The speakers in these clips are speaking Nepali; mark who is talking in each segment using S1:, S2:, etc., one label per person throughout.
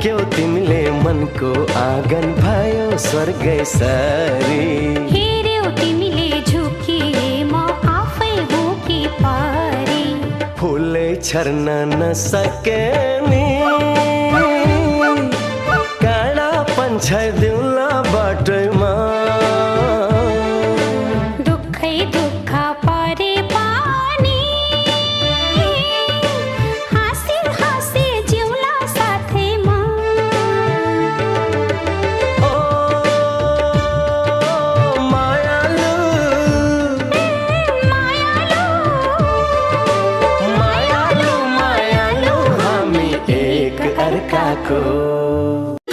S1: झल्क्यौ तिमीले मनको आँगन भयो स्वर्ग सरी
S2: हेर्यौ तिमीले झुकिए म आफै हो कि परी
S1: फुलै छर्न नसके नि काँडा पन्छाइदिउँला बाटैमा
S2: दुःखै दुःख परे पानी हाँसी हाँसी जिउला साथैमा
S1: ओ मायालु
S2: मायालु
S1: मायालु मायालु हामी एक अर्काको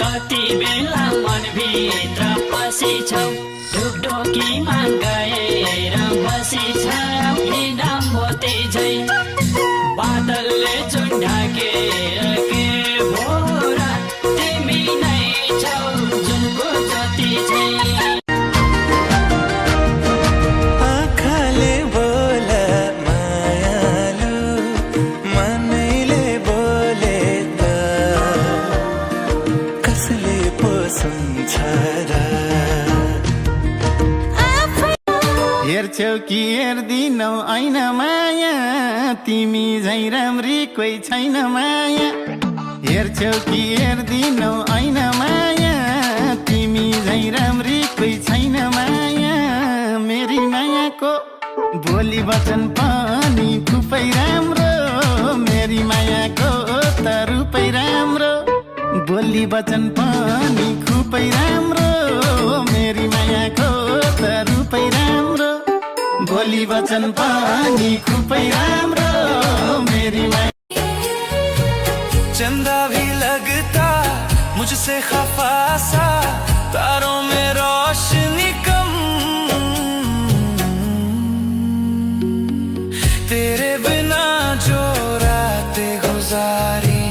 S3: कति बेला मनभित्र पसिछौ ढुकढुकीमा गएर बसिछौ हिँडम मोती झै बादलले जुन ढाकेर के भोरा तिमी नै छौ जुनको जति झै
S4: आँखाले बोल मायालु मनैले बोले त कसले पो सुन्छ र हेर्छौ कि हेर्दिनौ ऐन माया तिमी झै राम्री कोही छैन माया हेर्छौ कि हेर्दिनौ ऐन माया तिमी झै राम्री कोही छैन माया मेरी मायाको बोली वचन पनि खुबै राम्रो मेरी मायाको त रूपै राम्रो बोली वचन पनि खुबै राम्रो मेरी मायाको त रूपै राम्रो बोली वचन पनि खुबै राम्रो मेरी माया चंदा भी लगता मुझसे खफा सा तारों में रोशनी कम तेरे बिना जो रातें गुजारी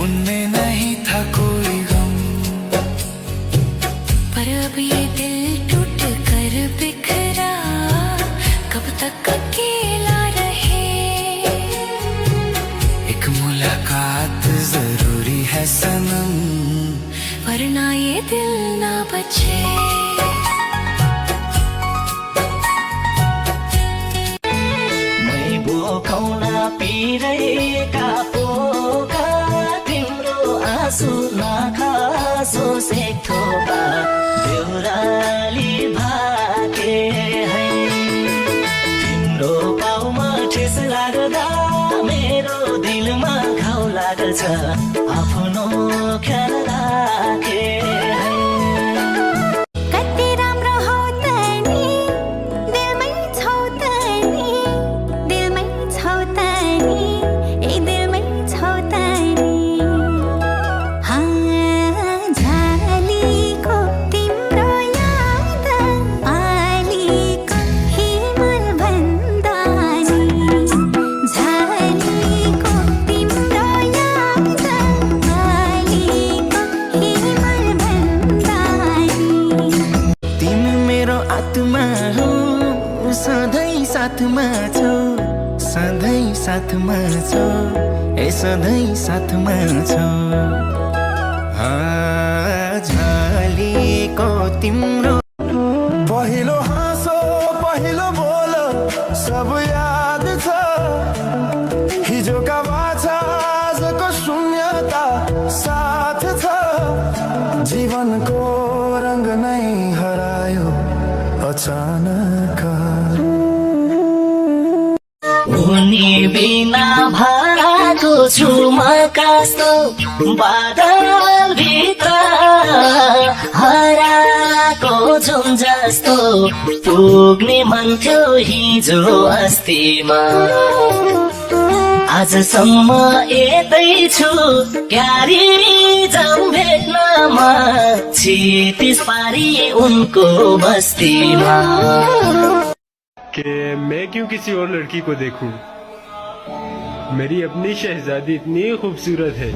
S4: उनमें नहीं था कोई गम
S2: पर अब ये दिल टूट कर बिखरा कब तक अकेला रहे
S4: एक मुलाकात जरूरी है सनम
S2: वरना ये दिल ना बचे
S3: मै बोकाउन पिरहेका पोका तिम्रो आँसु नखासो सेक्थोपा देउराली भाके है तिम्रो पाउमा ठेस लाग्दा मेरो दिलमा घाउ लाग्छ आफ्नो ख्याल राखे है
S2: कति राम्रो हौ त नि दिलमै छौ त नि दिलमै छौ त नि ए दिलमै छौ त नि झालीको तिम्रो याद आलीको हिमल भन्दा नि झालीको तिम्रो याद आलीको हिमल भन्दा नि
S4: तिमी मेरो आत्मा हो सधैँ साथमा छौ सधैँ साथमा छौ ए सधैँ साथमा छौ झालीको तिम्रो पहिलो हाँसो पहिलो बोल सब याद छ हिजोका बाछा आजको शून्यता साथ छ जीवनको रंग नै हरायो अचानक
S3: उनी बिना भाको छु म कस्तो बादल भित्र हराको जुन जस्तो पुग्ने मन थियो हिजो अस्तिमा आजसम्म यतै छु क्यारी जाउँ भेट्नमा क्षितिज पारी उनको बस्तीमा
S5: कि मैं क्यों किसी और लड़की को देखूं? मेरी अपनी शहजादी इतनी खूबसूरत है।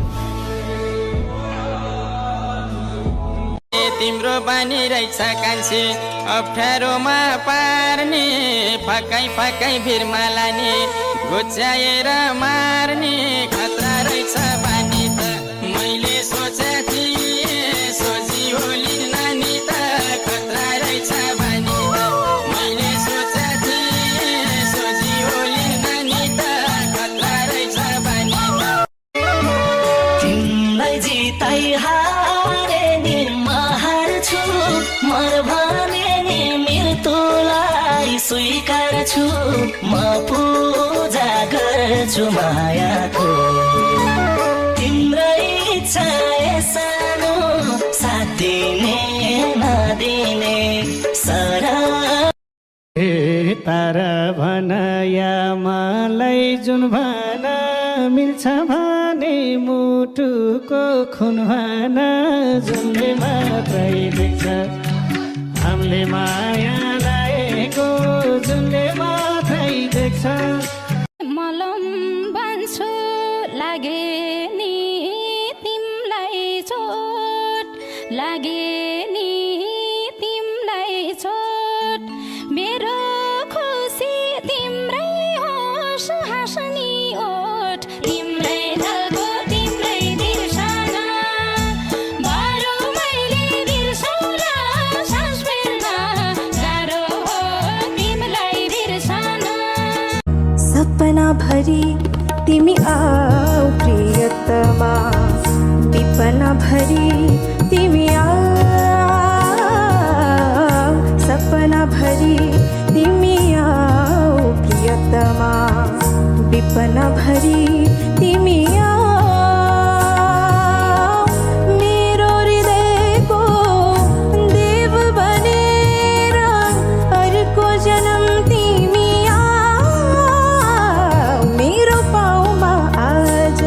S6: तिम्रो बानी रहेछ कान्छी अप्ठ्यारोमा पार्ने फकाइ फकाइ भिरमा लाने घुच्याएर मार्ने खतरा रहेछ बानी त मैले सोचे
S3: जिताइ हारे नि म हार्छु मर भने नि मृत्युलाई स्वीकार्छु म पूजा गर्छु मायाको तिम्रै इच्छा सानो साथ दिने नदिने सरा
S7: तारा भन या मलाई जुन भन मिल्छ भने मुटुको खुन भन जुनले मात्रै देख्छ हामीले माया लागेको जुनले मात्रै देख्छ
S2: मलम बन्छु लागे नि तिमलाई चोट लागे नि तिमलाई चोट मेरो खुसी तिम्रै होस् हाँस्ने ओठ तिम्रै ढलको तिम्रै बिर्सना बरु मैले बिर्सौला सास फेर्न गाह्रो हो तिमीलाई बिर्सना सपना भरी तिमी आऊ प्रियतमा विपना भरी तिमी आऊ सपना भरी तिमी आऊ प्रियतमा विपना भरी तिमी आऊ मेरो हृदयको देव बनेर अर्को जन्म तिमी आऊ मेरो पाउमा आज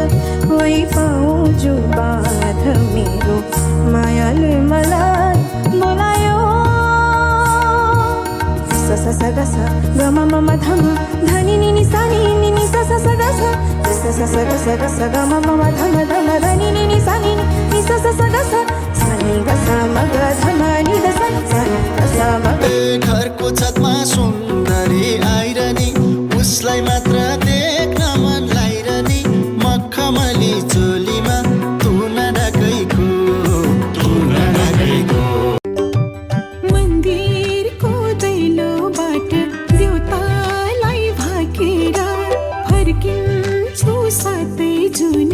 S2: कोही पाउँछु बाध मेरो मायाले मलाई बोलायो स स स ग स ग म म म ध म धनी नि नि सा नि नि नि स स स ग स स स स ग स ग स ग म म म ध म धनी नि नि सा नि नि स स स ग स सा नि ग स म ग ध म नि द स सा नि ग स म ग
S8: घरको छतमा सुन्दरी आइरहने उसलाई मात्र देख्न मन लागिरहने मखमली चोलीमा तुन ढाकेको
S2: मन्दिरको दैलोबाट देउतालाई भाकेर फर्किन्छु साथै जुन